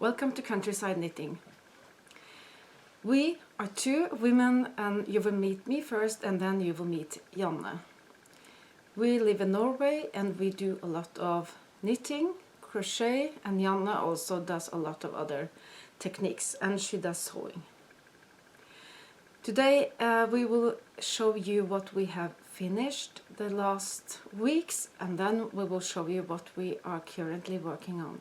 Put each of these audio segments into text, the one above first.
Welcome to Countryside Knitting. We are two women and you will meet me first and then you will meet Janne. We live in Norway and we do a lot of knitting, crochet, and Janne also does a lot of other techniques and she does sewing. Today we will show you what we have finished the last weeks and then we will show you what we are currently working on.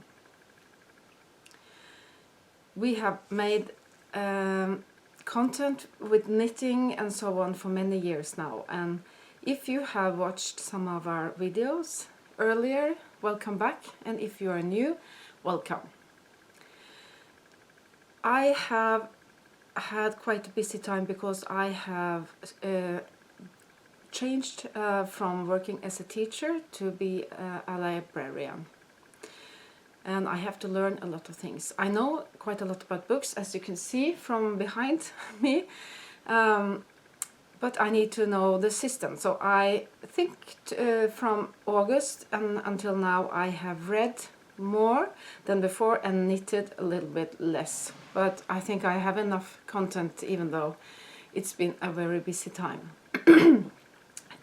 We have made content with knitting and so on for many years now, and if you have watched some of our videos earlier, welcome back, and if you are new, welcome. I have had quite a busy time because I have changed from working as a teacher to be a librarian. And I have to learn a lot of things. I know quite a lot about books, as you can see from behind me, but I need to know the system. So I think from August and until now I have read more than before and knitted a little bit less. But I think I have enough content even though it's been a very busy time. And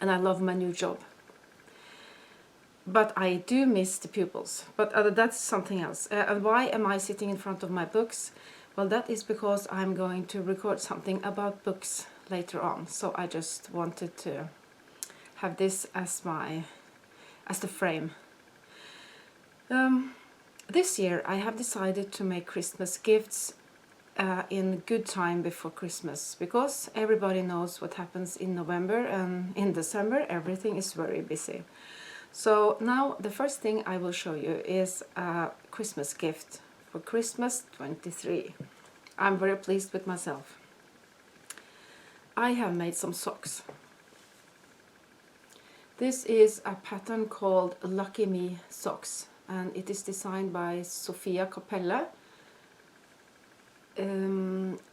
I love my new job. But I do miss the pupils, but that's something else. And why am I sitting in front of my books? Well, that is because I'm going to record something about books later on. So I just wanted to have this as the frame. This year I have decided to make Christmas gifts in good time before Christmas, because everybody knows what happens in November, and in December everything is very busy. So now the first thing I will show you is a Christmas gift for Christmas 23. I'm very pleased with myself. I have made some socks. This is a pattern called Lucky Me Socks and it is designed by Sofia Capelle.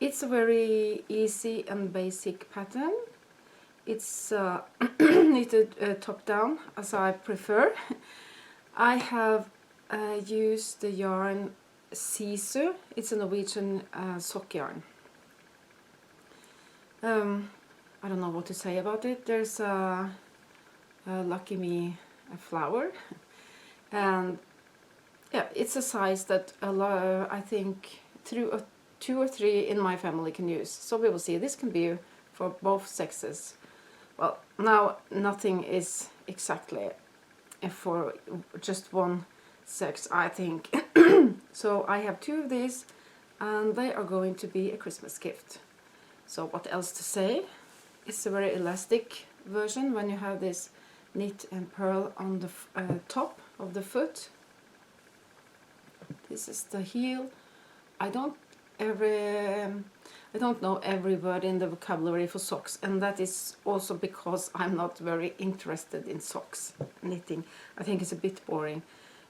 It's a very easy and basic pattern. It's knitted top down as I prefer. I have used the yarn Sisu. It's a Norwegian sock yarn. I don't know what to say about it. There's a Lucky Me flower, and yeah, it's a size that I think two or three in my family can use. So we will see. This can be for both sexes. Well, now nothing is exactly for just one sex, I think. So I have two of these and they are going to be a Christmas gift. So what else to say? It's a very elastic version when you have this knit and purl on the top of the foot. This is the heel. I don't know every word in the vocabulary for socks, and that is also because I'm not very interested in socks knitting. I think it's a bit boring.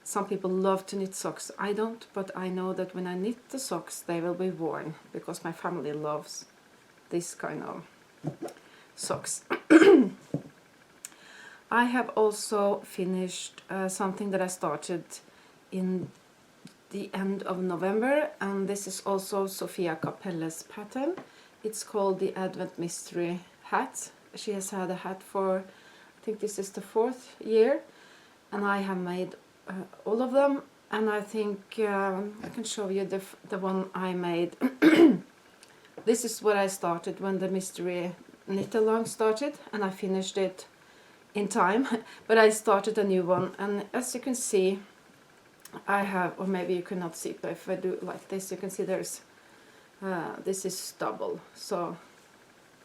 Some people love to knit socks. I don't, but I know that when I knit the socks they will be worn because my family loves this kind of socks. I have also finished something that I started in the end of November, and this is also Sofia Capelle's pattern. It's called the Advent Mystery hat. She has had a hat for, I think this is the 4th year, and I have made all of them, and I think I can show you the one I made. This is what I started when the Mystery Knit Along started, and I finished it in time, but I started a new one, and as you can see I have, or maybe you cannot see, but if I do like this you can see there's this is double, so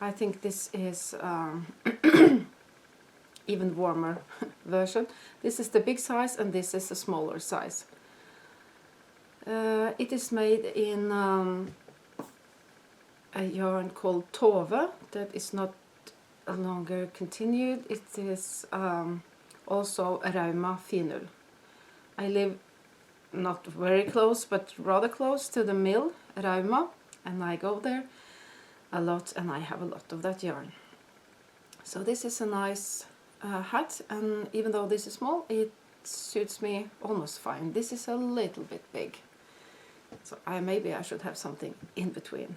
I think this is even warmer version. This is the big size and this is the smaller size. It is made in a yarn called Tove that is not longer continued. It is also Rauma Finull. I live not very close but rather close to the mill Rauma, and I go there a lot and I have a lot of that yarn. So this is a nice hat, and even though this is small it suits me almost fine. This is a little bit big. So maybe I should have something in between.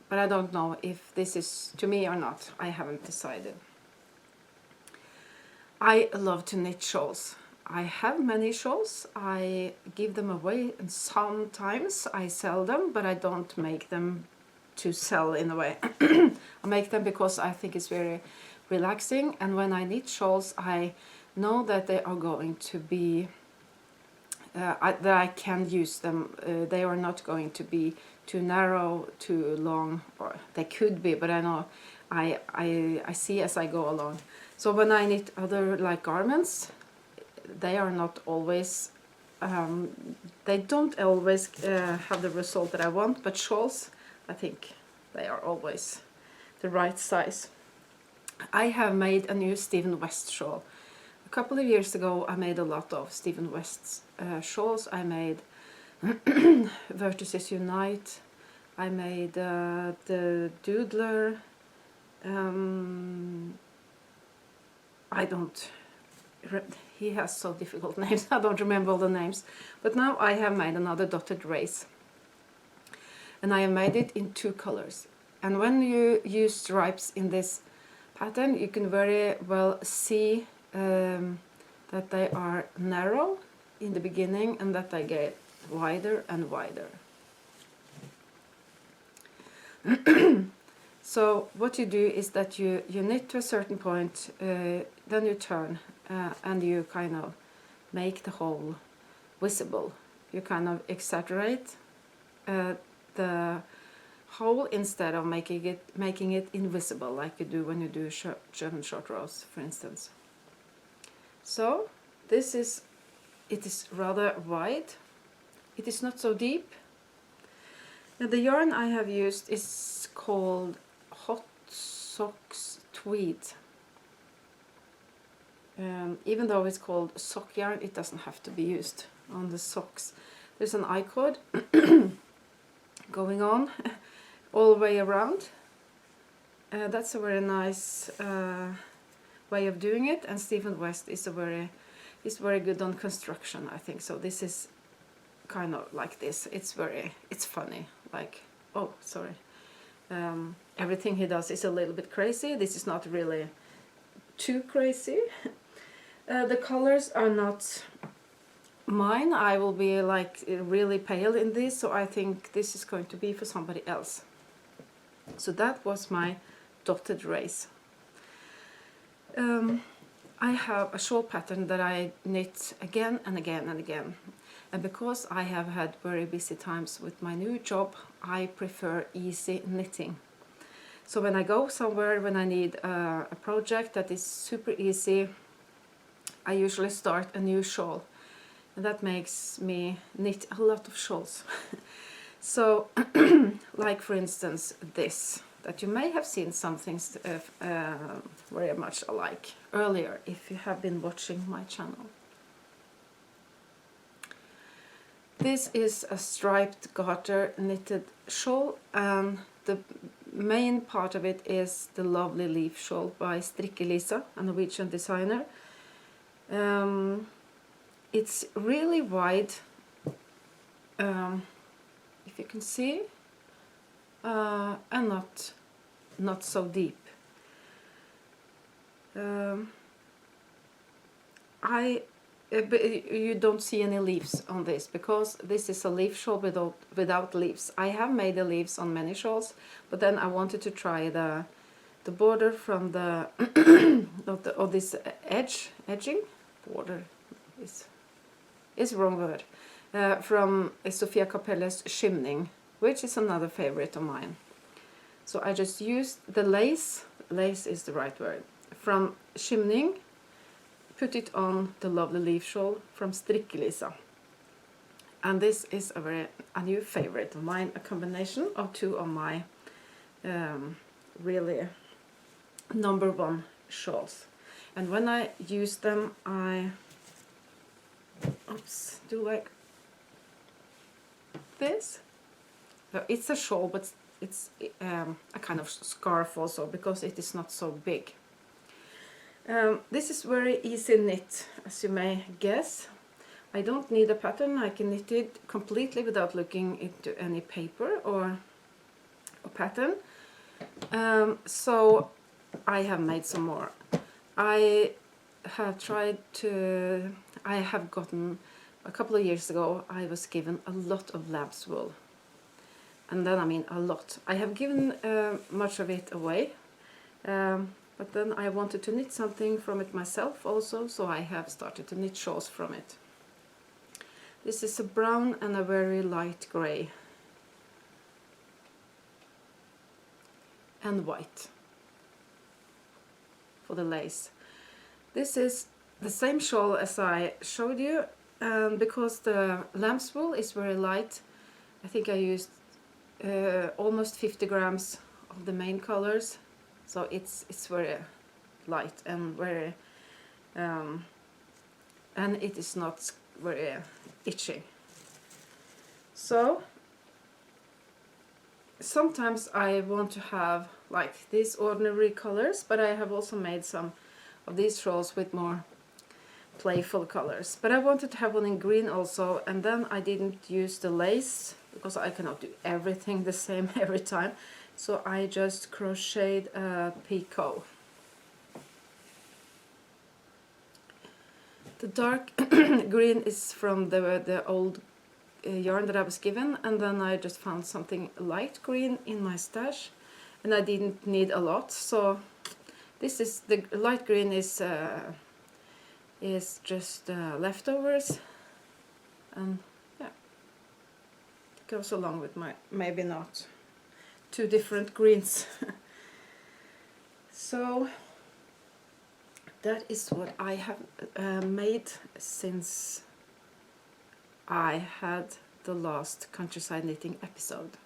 But I don't know if this is to me or not. I haven't decided. I love to knit shawls. I have many shawls. I give them away and sometimes I sell them, but I don't make them to sell in a way. I make them because I think it's very relaxing, and when I knit shawls I know that they are going to be that I can use them. They are not going to be too narrow, too long, or they could be, but I know I see as I go along. So when I knit other like garments, they are not always they don't always have the result that I want, but shawls, I think they are always the right size. I have made a new Stephen West shawl. A couple of years ago I made a lot of Stephen West's shawls. I made Vertices Unite, I made the Doodler, I don't, he has so difficult names, I don't remember all the names. But now I have made another dotted race. And I have made it in 2 colors. And when you use stripes in this pattern, you can very well see that they are narrow in the beginning and that they get wider and wider. So what you do is that you knit to a certain point, then you turn and you kind of make the hole visible. You kind of exaggerate the hole instead of making it invisible, like you do when you do German short rows, for instance. So this is, it is rather wide. It is not so deep. Now the yarn I have used is called Hot Socks Tweed. Even though it's called sock yarn, it doesn't have to be used on the socks. There's an I-cord going on all the way around. That's a very nice way of doing it, and Stephen West is very good on construction, I think. So this is kind of like this. It's funny. Like, oh, sorry. Everything he does is a little bit crazy. This is not really too crazy. The colors are not mine. I will be like really pale in this, so I think this is going to be for somebody else. So that was my dotted race. I have a shawl pattern that I knit again and again and again. And because I have had very busy times with my new job, I prefer easy knitting. So when I go somewhere, when I need a project that is super easy, I usually start a new shawl. And that makes me knit a lot of shawls. So, like for instance this, that you may have seen some things very much alike earlier if you have been watching my channel. This is a striped garter knitted shawl, and the main part of it is the lovely leaf shawl by Strikke-Lisa, a Norwegian designer. It's really wide, if you can see, and not so deep. But you don't see any leaves on this because this is a leaf shawl without leaves. I have made the leaves on many shawls, but then I wanted to try the border from the of this edging. Border is wrong word. From Sofia Capelle's Skimning, which is another favorite of mine. So I just used the lace is the right word, from Skimning, put it on the lovely leaf shawl from Strikke-Lisa. And this is a new favorite of mine, a combination of 2 of my really #1 shawls. And when I use them, I do like this. It's a shawl, but it's a kind of scarf also, because it is not so big. This is very easy knit, as you may guess. I don't need a pattern. I can knit it completely without looking into any paper or a pattern. So I have made some more. I have tried to, I have gotten, a couple of years ago, I was given a lot of lamb's wool. And then I mean a lot. I have given much of it away. But then I wanted to knit something from it myself also, so I have started to knit shawls from it. This is a brown and a very light grey. And white for the lace. This is the same shawl as I showed you, and because the lamb's wool is very light, I think I used almost 50 grams of the main colors, so it's very light and very and it is not very itchy. So sometimes I want to have like these ordinary colors, but I have also made some of these shawls with more playful colors. But I wanted to have one in green also, and then I didn't use the lace because I cannot do everything the same every time. So I just crocheted a picot. The dark green is from the old yarn that I was given, and then I just found something light green in my stash, and I didn't need a lot. So this is the light green is just leftovers, and yeah, it goes along with my maybe not two different greens. So that is what I have made since I had the last countryside knitting episode.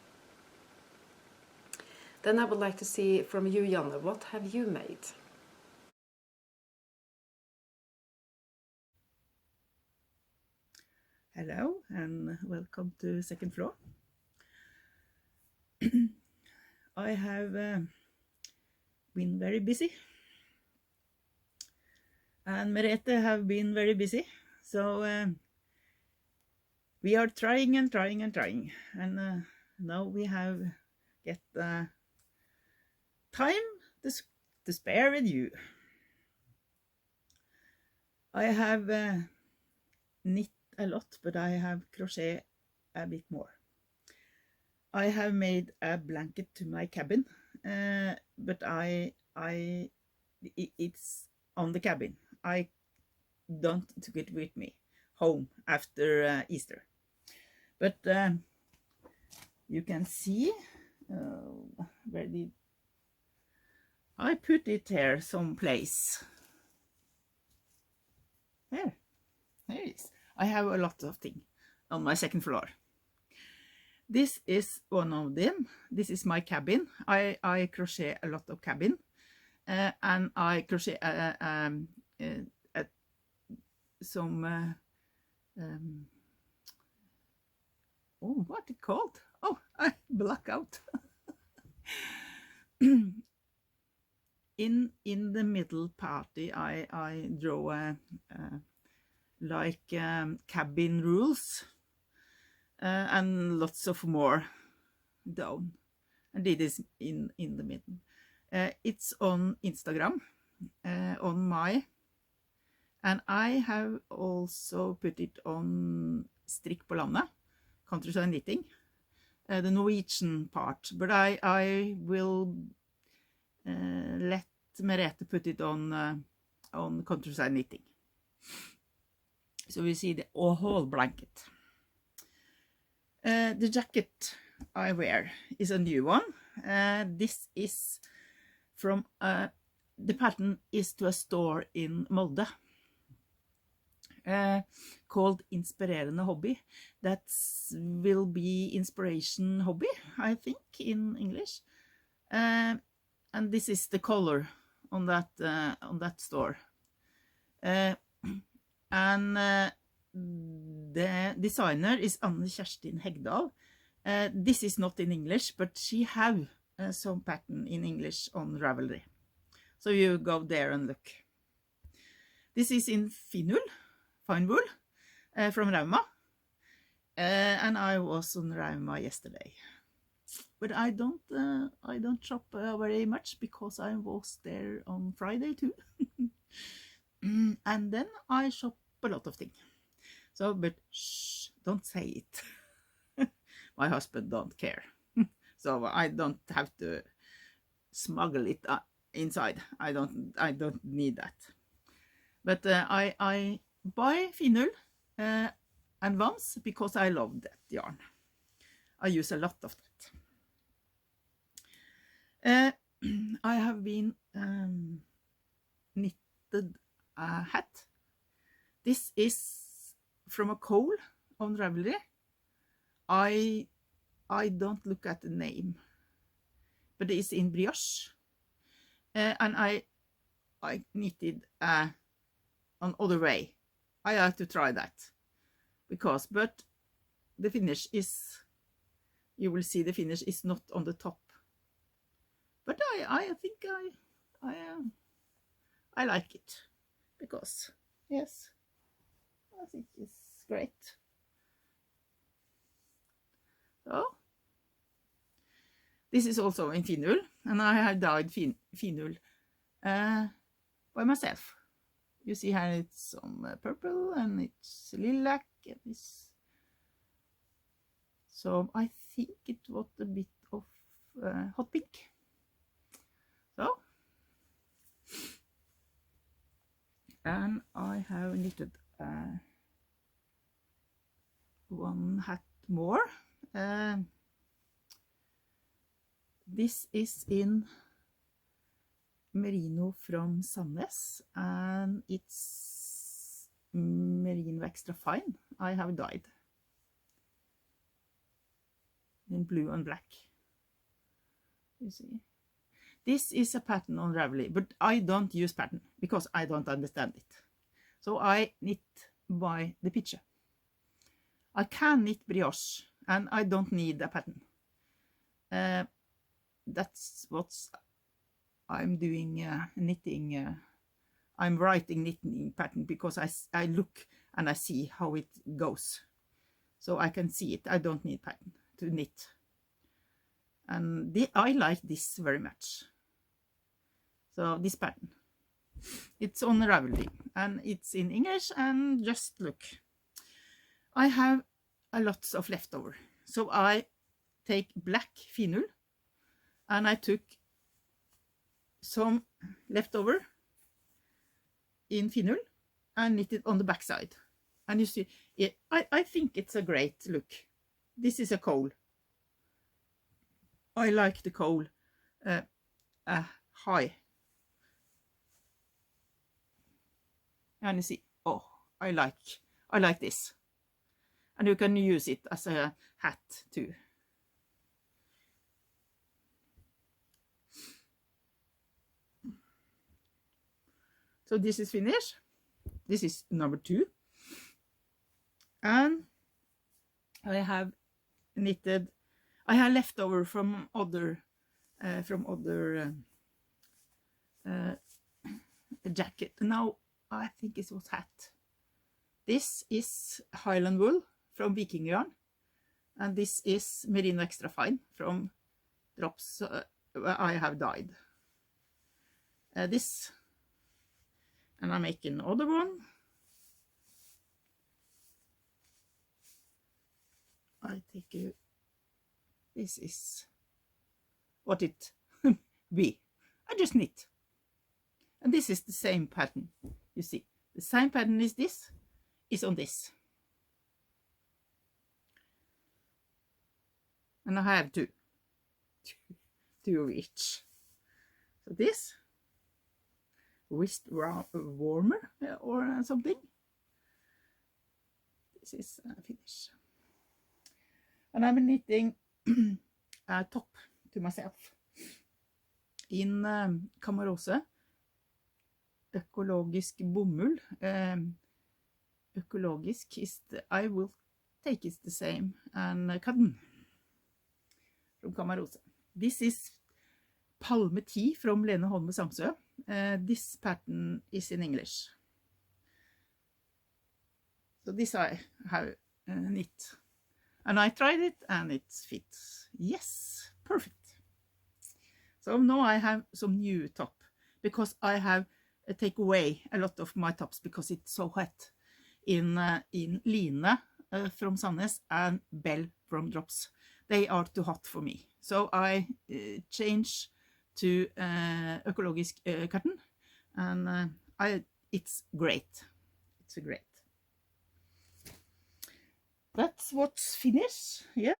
Then I would like to see from you, Janne, what have you made? Hello and welcome to second floor. I have been very busy, and Merete have been very busy, so we are trying and trying and trying, and now we have get time to spare with you. I have knit a lot, but I have crochet a bit more. I have made a blanket to my cabin, but it's on the cabin. I don't took it with me home after Easter. But you can see where did I put it here someplace. There it is. I have a lot of things on my second floor. This is one of them. This is my cabin. I crochet a lot of cabin, and I crochet some oh, what it called? Oh, I black out. in the middle party, I draw like cabin rules and lots of more down, and it is in the middle. It's on Instagram, on my, and I have also put it on Strikk på landet, countryside knitting, the Norwegian part, but I will let Merete put it on countryside knitting. So we see the whole blanket. The jacket I wear is a new one. This is from the pattern is to a store in Molde called Inspirerende Hobby. That will be Inspiration Hobby, I think, in English. And this is the color on that store. And the designer is Anne Kjerstin Hegdal. This is not in English, but she have some pattern in English on Ravelry. So you go there and look. This is in fine wool. from Rauma. And I was on Rauma yesterday. But I don't shop very much because I was there on Friday too. And then I shop a lot of things. So, but shh, don't say it. My husband don't care. So I don't have to smuggle it inside. I don't need that. But I buy Finull and Vams because I love that yarn. I use a lot of that. I have been knitted a hat. This is from a coal on Ravelry. I don't look at the name, but it is in brioche. And I knitted on other way. I have to try that because, but the finish is, you will see the finish is not on the top. But I think I like it because, yes, I think it's great. So this is also in Finull, and I have dyed Finull by myself. You see here it's some purple and it's lilac and this. So I think it was a bit of hot pink. So, and I have knitted one hat more. This is in merino from Sandnes, and it's merino extra fine. I have dyed in blue and black. You see, this is a pattern on Ravelry, but I don't use pattern because I don't understand it. So I knit by the picture. I can knit brioche and I don't need a pattern. That's what I'm doing, knitting. I'm writing knitting pattern because I look and I see how it goes. So I can see it. I don't need pattern to knit. And I like this very much. So this pattern. It's on Ravelry and it's in English, and just look. I have a lot of leftover. So I take black Finull and I took some leftover in Finull and knitted on the back side. And you see, I think it's a great look. This is a coal. I like the coal high. And you see, oh, I like this. And you can use it as a hat too. So this is finished. This is number 2. And I have knitted, I have leftover from other jacket. Now I think it was hat. This is Highland wool from Viking yarn, and this is merino extra fine from drops I have dyed. This, and I'm making another one. I think this is what it be. I just knit, and this is the same pattern. You see, the same pattern is this, is on this, and I have two of each. So this wrist warmer or something. This is finish. And I'm knitting a top to myself in Kamarose, økologisk bomull. Økologisk is I will take it the same, and cotton from Kamarose. This is Palme Tea from Lene Holme Samsø. This pattern is in English. So this I have knit, and I tried it and it fits. Yes, perfect. So now I have some new top, because I have take away a lot of my tops because it's so hot in Line from Sandnes and Bell from Drops. They are too hot for me. So I change to økologisk cotton, and it's great. It's great. That's what's finished. Yeah.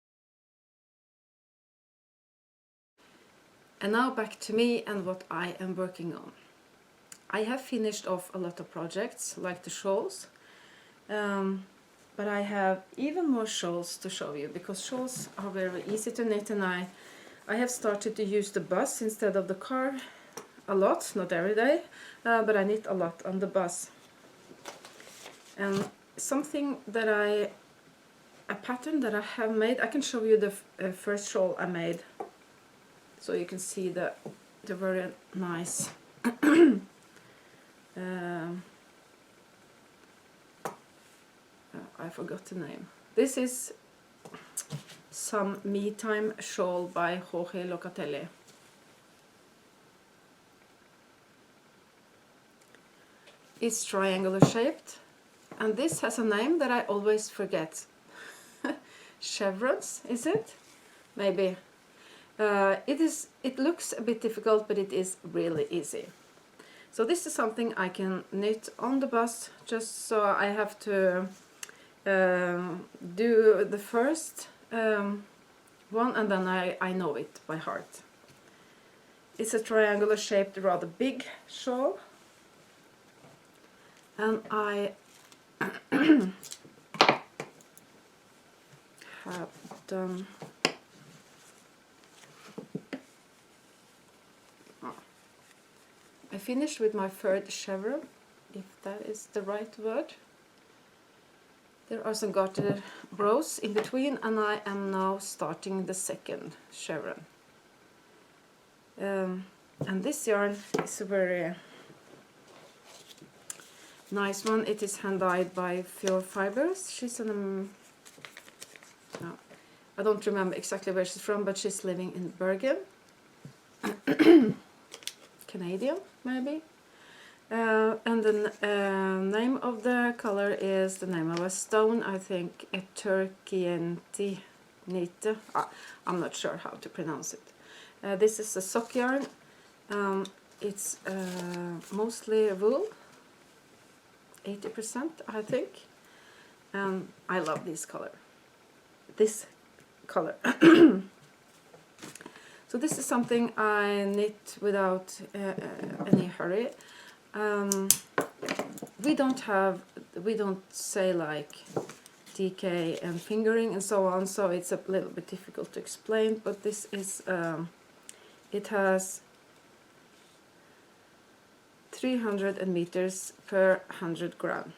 And now back to me and what I am working on. I have finished off a lot of projects, like the shawls, but I have even more shawls to show you, because shawls are very easy to knit, and I have started to use the bus instead of the car a lot, not every day, but I knit a lot on the bus. And something that a pattern that I have made, I can show you the first shawl I made, so you can see the very nice I forgot the name. This is some Me Time shawl by Jorge Locatelli. It's triangular shaped, and this has a name that I always forget. Chevrons, is it? Maybe. It looks a bit difficult, but it is really easy. So this is something I can knit on the bus, just so I have to do the first one, and then I know it by heart. It's a triangular shaped, rather big shawl, and I have done I finished with my third chevron, if that is the right word. There are some garter rows in between, and I am now starting the second chevron. And this yarn is a very nice one. It is hand dyed by Fjord Fibers. She's an I don't remember exactly where she's from, but she's living in Bergen. Canadian, maybe. And the name of the color is the name of a stone, I think, Turkienti Nite. I'm not sure how to pronounce it. This is a sock yarn. It's mostly wool, 80% I think. I love this color. So this is something I knit without any hurry. We don't say like DK and fingering and so on, so it's a little bit difficult to explain, but this is it has 300 meters per 100 gram,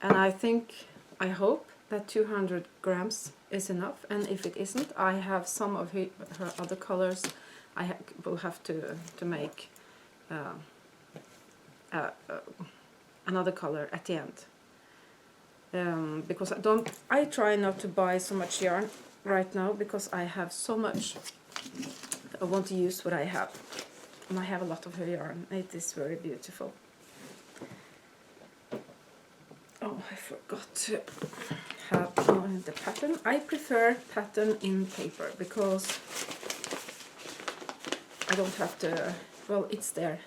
and I hope that 200 grams is enough, and if it isn't, I have some of her other colors. I will have to make another color at the end, because I try not to buy so much yarn right now, because I have so much. I want to use what I have, and I have a lot of her yarn. It is very beautiful. Oh, I forgot to have the pattern. I prefer pattern in paper, because I don't have to, well, it's there.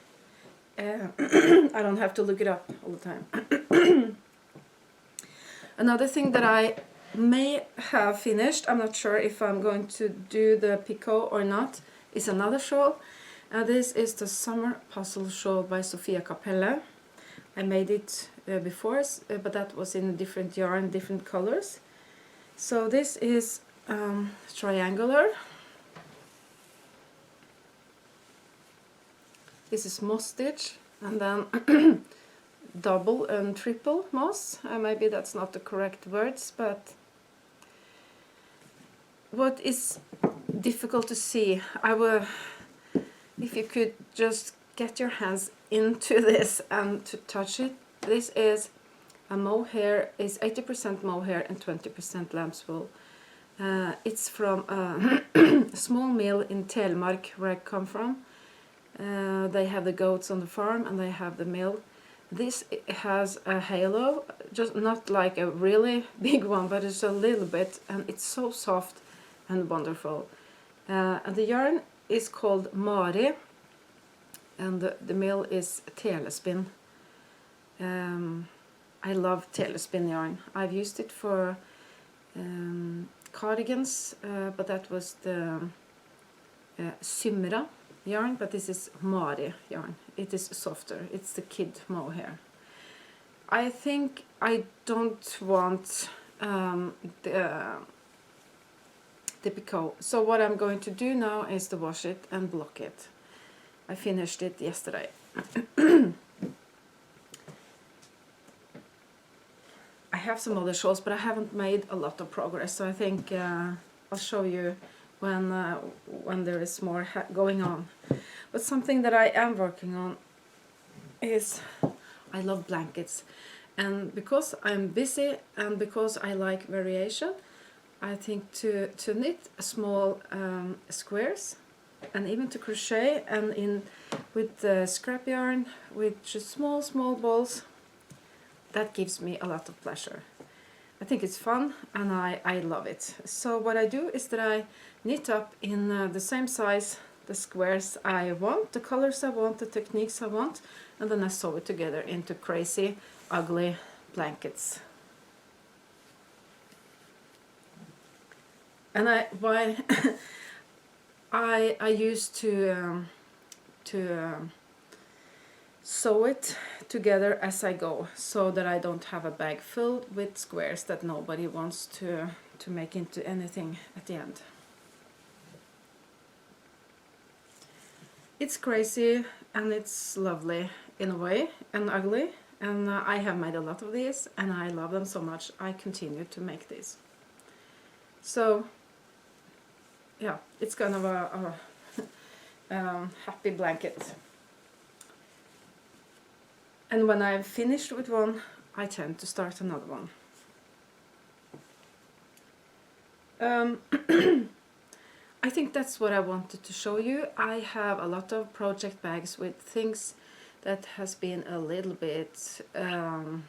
I don't have to look it up all the time. Another thing that I may have finished, I'm not sure if I'm going to do the picot or not, is another shawl. This is the Summer Puzzle Shawl by Sofia Capelle. I made it before, but that was in a different yarn, different colors. So this is triangular. This is moss stitch, and then double and triple moss. Maybe that's not the correct words, but what is difficult to see, if you could just get your hands into this and to touch it, This is a mohair, is 80% mohair and 20% lamb's wool. It's from a small mill in Telemark, where I come from. They have the goats on the farm and they have the mill. This has a halo, just not like a really big one, but it's a little bit, and it's so soft and wonderful. And the yarn is called Mari, and the mill is Telespin. I love Telespin yarn. I've used it for cardigans, but that was the Symra yarn, but this is Mari yarn. It is softer. It's the kid mohair. I think I don't want the picot. So what I'm going to do now is to wash it and block it. I finished it yesterday. I have some other shawls, but I haven't made a lot of progress, so I think I'll show you when there is more going on. But something that I am working on is, I love blankets, and because I'm busy and because I like variation, I think to knit small squares and even to crochet and with scrap yarn with just small balls, that gives me a lot of pleasure. I think it's fun and I love it. So what I do is that I knit up in the same size the squares I want, the colors I want, the techniques I want, and then I sew it together into crazy, ugly blankets. And I used to sew it together as I go, so that I don't have a bag filled with squares that nobody wants to make into anything at the end. It's crazy and it's lovely in a way, and ugly, and I have made a lot of these and I love them so much I continue to make these. So yeah, it's kind of a happy blanket. And when I've finished with one, I tend to start another one. I think that's what I wanted to show you. I have a lot of project bags with things that has been a little bit in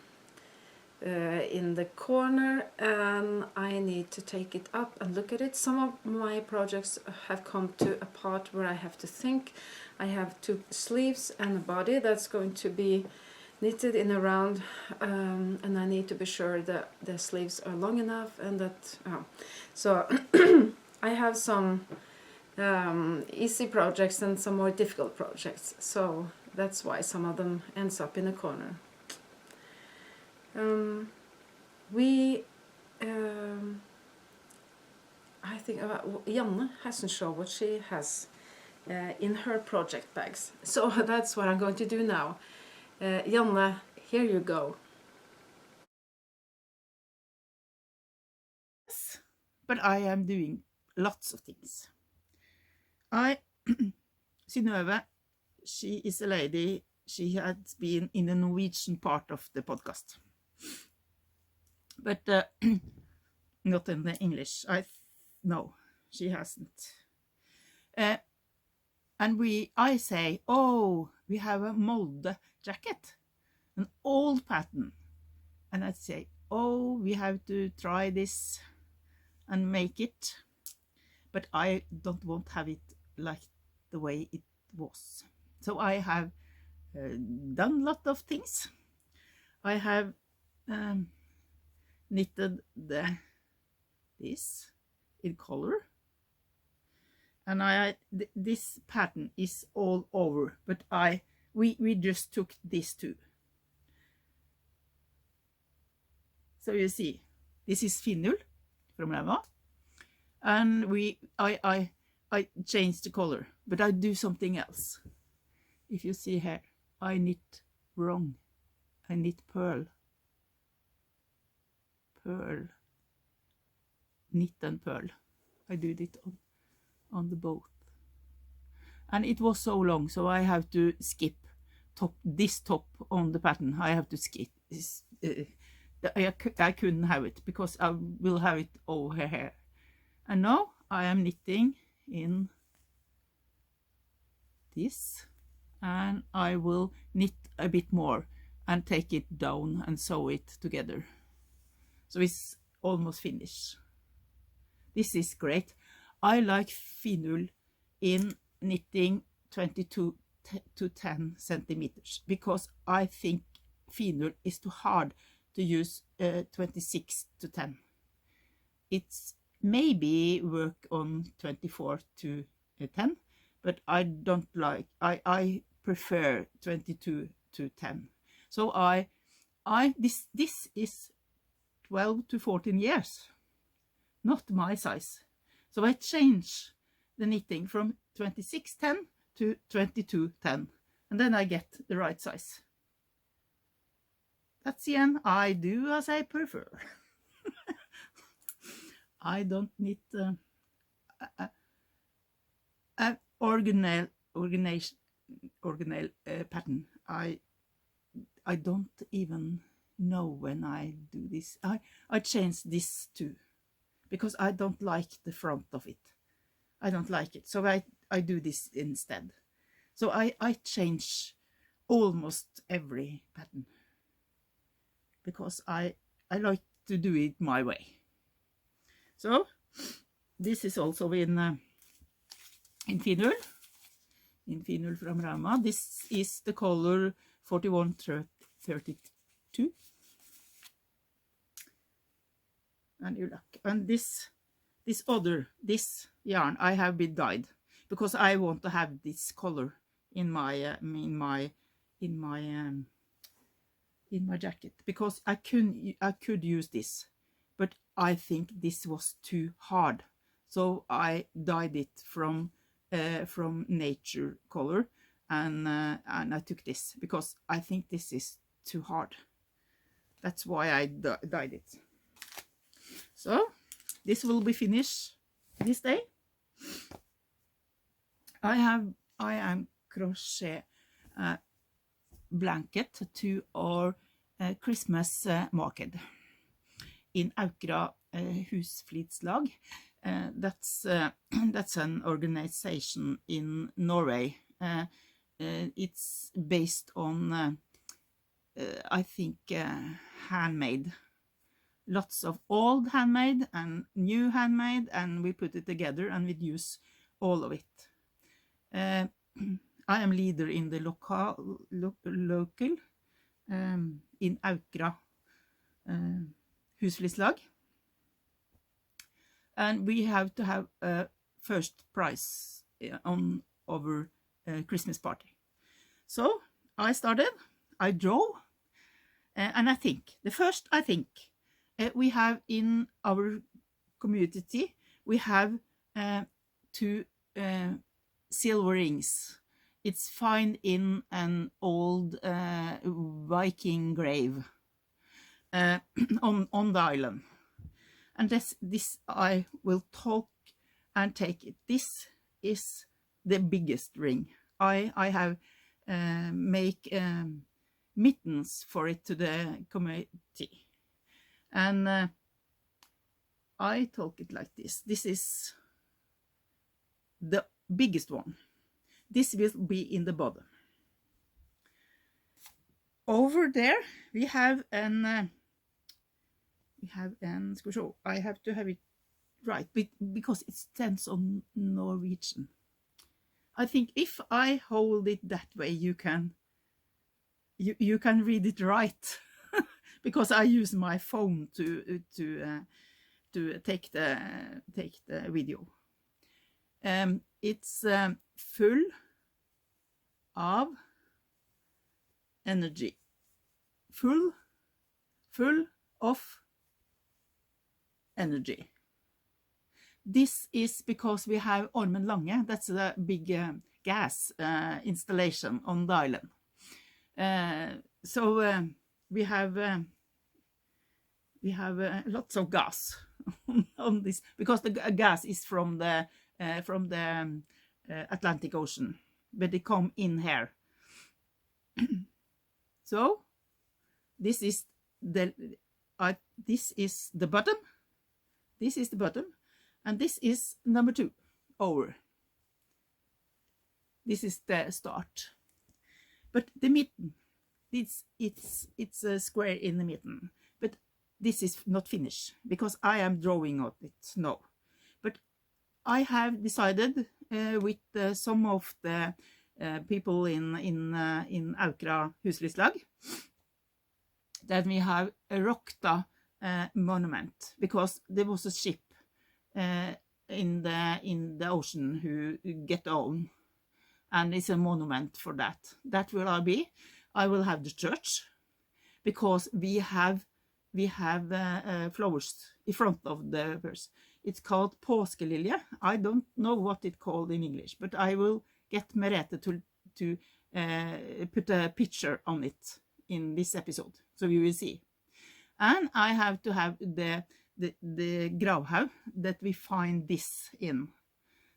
the corner, and I need to take it up and look at it. Some of my projects have come to a part where I have to think. I have two sleeves and a body that's going to be knitted in a round, and I need to be sure that the sleeves are long enough and that so I have some easy projects and some more difficult projects, so that's why some of them ends up in a corner. I think Janne hasn't shown what she has in her project bags, so that's what I'm going to do now. Janne, here you go. Yes, but I am doing lots of things. Synnøve, she is a lady, she has been in the Norwegian part of the podcast, but not in the English. No, she hasn't. And I say, oh, we have a Molde jacket, an old pattern, and I say, oh, we have to try this and make it, but I don't want to have it like the way it was. So I have done a lot of things. I have knitted this in color, and this pattern is all over, but we just took this too. So you see, this is Finull from Rema, and I changed the color, but I do something else. If you see here, I knit wrong. I knit pearl, knit and pearl. I did it on the boat, and it was so long, so I have to skip this top on the pattern. I have to skip. I couldn't have it because I will have it over here. And now I am knitting in this, and I will knit a bit more and take it down and sew it together. So it's almost finished. This is great. I like finul in knitting 22 to 10 centimeters because I think finul is too hard to use 26 to 10. It's maybe work on 24 to 10, but I don't like, I prefer 22 to 10. So this is 12 to 14 years, not my size. So I change the knitting from 2610 to 2210, and then I get the right size. That's the end. I do as I prefer. I don't knit a organelle pattern. I don't even know when I do this. I change this too because I don't like the front of it. I don't like it, so I do this instead. So I change almost every pattern because I like to do it my way. So this is also in finul from Rauma. This is the color 4132. And you look, and this yarn I have been dyed because I want to have this color in my jacket, because I could use this, but I think this was too hard, so I dyed it from nature color, and I took this because I think this is too hard. That's why I dyed it. So this will be finished this day. I am crochet blanket to our Christmas market in Aukra husflidslag. That's an organization in Norway. It's based on I think handmade. Lots of old handmade and new handmade, and we put it together and we use all of it. I am leader in the local in Aukra husflidslag, and we have to have a first prize on our Christmas party. So I started, I draw, and I think we have in our community, we have 2 silver rings. It's found in an old Viking grave on the island. And this I will talk and take it. This is the biggest ring. I have make mittens for it to the community. And I talk it like this. This is the biggest one. This will be in the bottom. Over there we have an I have to have it right because it stands on Norwegian. I think if I hold it that way, you can read it right. Because I use my phone to take the video. It's full of energy. Full of energy. This is because we have Ormen Lange. That's the big gas installation on the island. So we have lots of gas on this, because the gas is from the Atlantic Ocean, but they come in here. So this is the this is the bottom. This is the bottom, and this is number 2 over. This is the start. But the mitten, it's a square in the mitten. But this is not finished because I am drawing on it now. But I have decided with some of the people in Aukra Huslagslag that we have a Rokta monument, because there was a ship in the ocean who get on, and it's a monument for that. That will I be. I will have the church, because we have flowers in front of the verse. It's called påskelilje. I don't know what it's called in English, but I will get Merete to put a picture on it in this episode, so you will see. And I have to have the gravhaug that we find this in.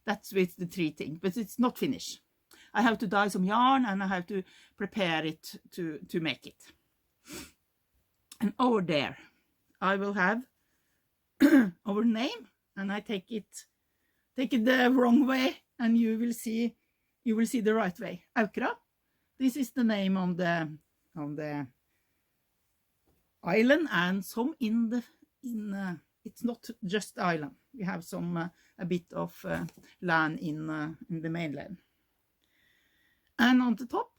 That's with the 3 things, but it's not finished. I have to dye some yarn, and I have to prepare it to make it. And over there, I will have our name, and I take it the wrong way, and you will see the right way. Aukra. This is the name on the island, and some it's not just island. We have some a bit of land in the mainland. And on the top,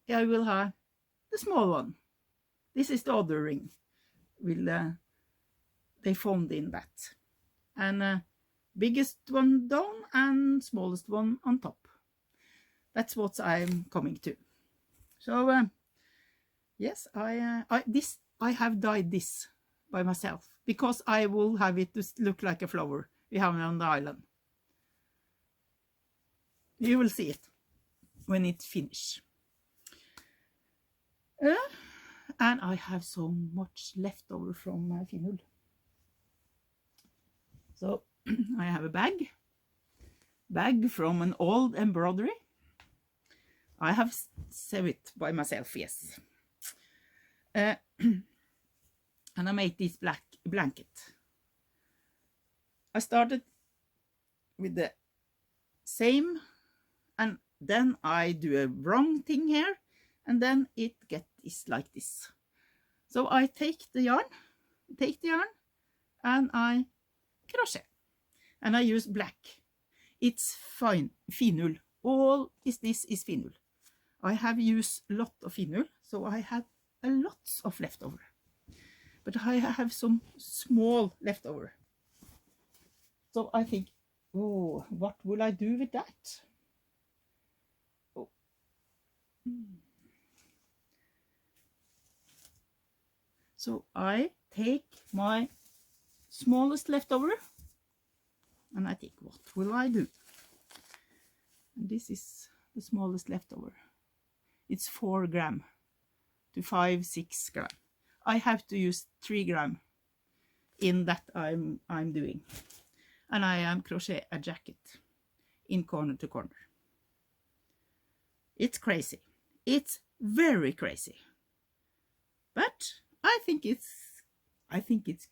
I will have the small one. This is the other ring. They found in that. And biggest one down and smallest one on top. That's what I'm coming to. So yes, I have dyed this by myself, because I will have it to look like a flower we have on the island. You will see it when it's finished. And I have so much left over from my finull. So I have a bag from an old embroidery. I have saved it by myself, yes. And I made this black blanket. I started with the same, and then I do a wrong thing here, and then it gets like this. So I take the yarn, and I crochet, and I use black. It's fine finull. All this is finull. I have used a lot of finull, so I have a lot of leftover. But I have some small leftover. So I think, oh, what will I do with that? Oh. So I take my smallest leftover, and I think, what will I do? And this is the smallest leftover. It's 4 gram to 5-6 gram. I have to use 3 gram in that I'm doing. And I am crochet a jacket in corner to corner. It's crazy. It's very crazy. But I think it's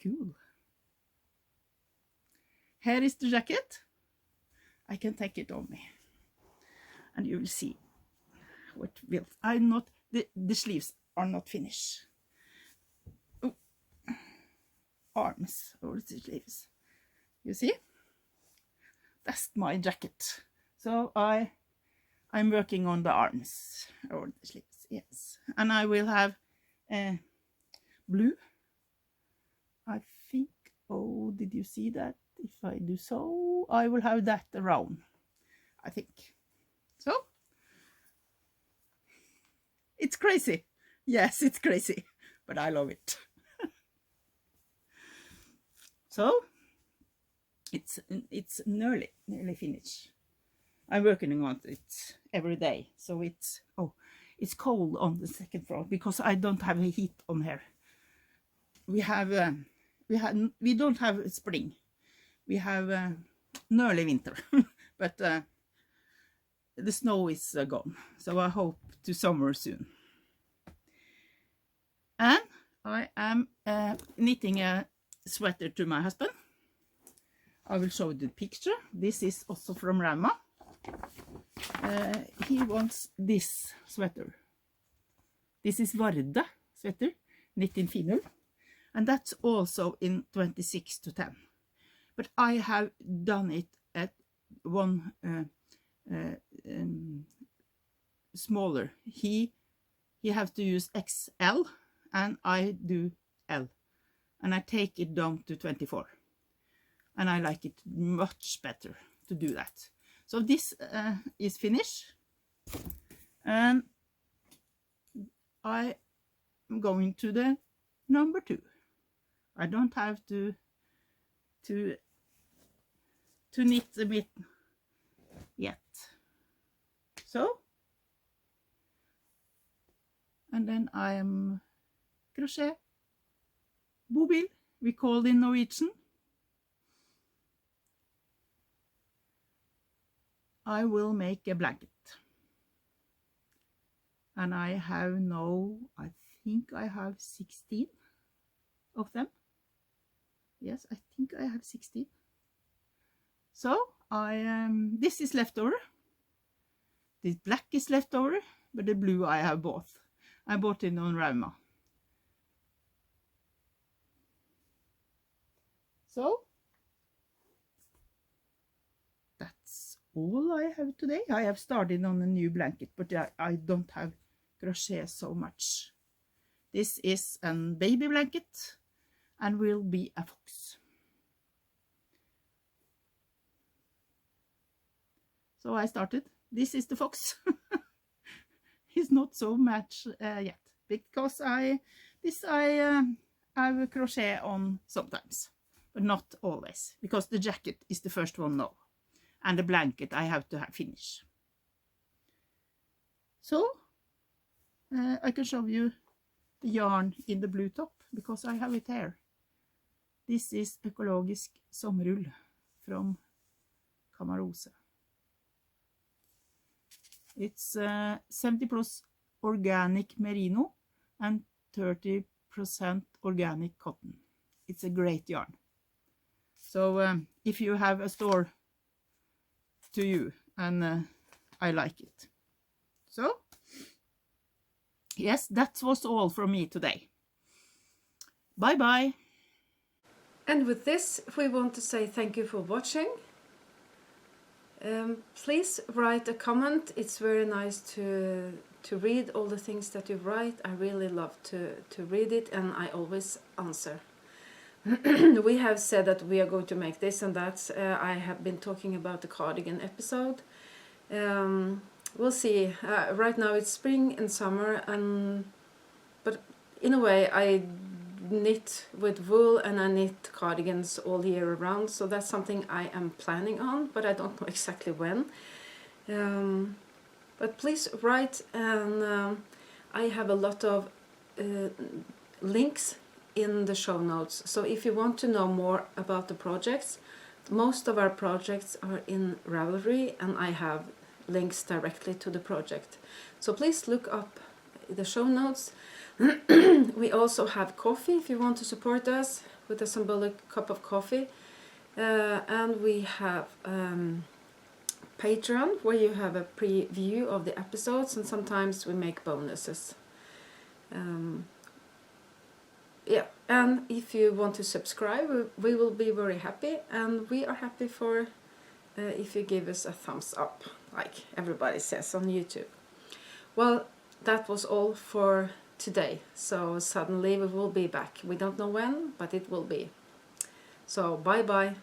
cool. Here is the jacket. I can take it on me, and you will see what will. The sleeves are not finished. Oh. Arms over the sleeves. You see? That's my jacket. So I'm working on the arms over the sleeves. Yes, and I will have blue. I think. Oh, did you see that? If I do so, I will have that around, I think. So, it's crazy. Yes, it's crazy, but I love it. So, it's nearly finished. I'm working on it every day. So it's cold on the second floor because I don't have a heat on here. We don't have spring. We have nearly winter, but the snow is gone, so I hope to summer soon. And I am knitting a sweater to my husband. I will show you the picture. This is also from Rauma. He wants this sweater. This is Varde sweater, knit in Finull. And that's also in 26 to 10. But I have done it at one smaller. He has to use XL and I do L. And I take it down to 24. And I like it much better to do that. So this is finished. And I am going to the number 2. I don't have to knit a bit yet. So, and then I am crochet, bobil, we call it in Norwegian. I will make a blanket. And I have now, I think I have 16 of them. Yes, I think I have 16. So this is leftover. This black is leftover, but the blue I have bought. I bought it on Rauma. So that's all I have today. I have started on a new blanket, but I don't have crochet so much. This is a baby blanket and will be a fox. So I started. This is the fox. He's not so much yet because I have crochet on sometimes, but not always, because the jacket is the first one now, and the blanket I have to finish. So I can show you the yarn in the blue top because I have it here. This is Økologisk sommerull from Kamarose. It's 70% organic merino and 30% organic cotton. It's a great yarn. So if you have a store to you, and I like it. So yes, that was all from me today. Bye bye. And with this, we want to say thank you for watching. Please write a comment. It's very nice to read all the things that you write. I really love to read it, and I always answer. We have said that we are going to make this and that. I have been talking about the cardigan episode. We'll see. Right now it's spring and summer, but in a way I knit with wool and I knit cardigans all year around, so that's something I am planning on, but I don't know exactly when. But please write, and I have a lot of links in the show notes, so if you want to know more about the projects, most of our projects are in Ravelry and I have links directly to the project, so please look up the show notes. We also have coffee if you want to support us with a symbolic cup of coffee, and we have Patreon, where you have a preview of the episodes, and sometimes we make bonuses. Yeah, and if you want to subscribe, we will be very happy, and we are happy for if you give us a thumbs up, like everybody says on YouTube. Well, that was all for today, so suddenly we will be back. We don't know when, but it will be. So bye bye.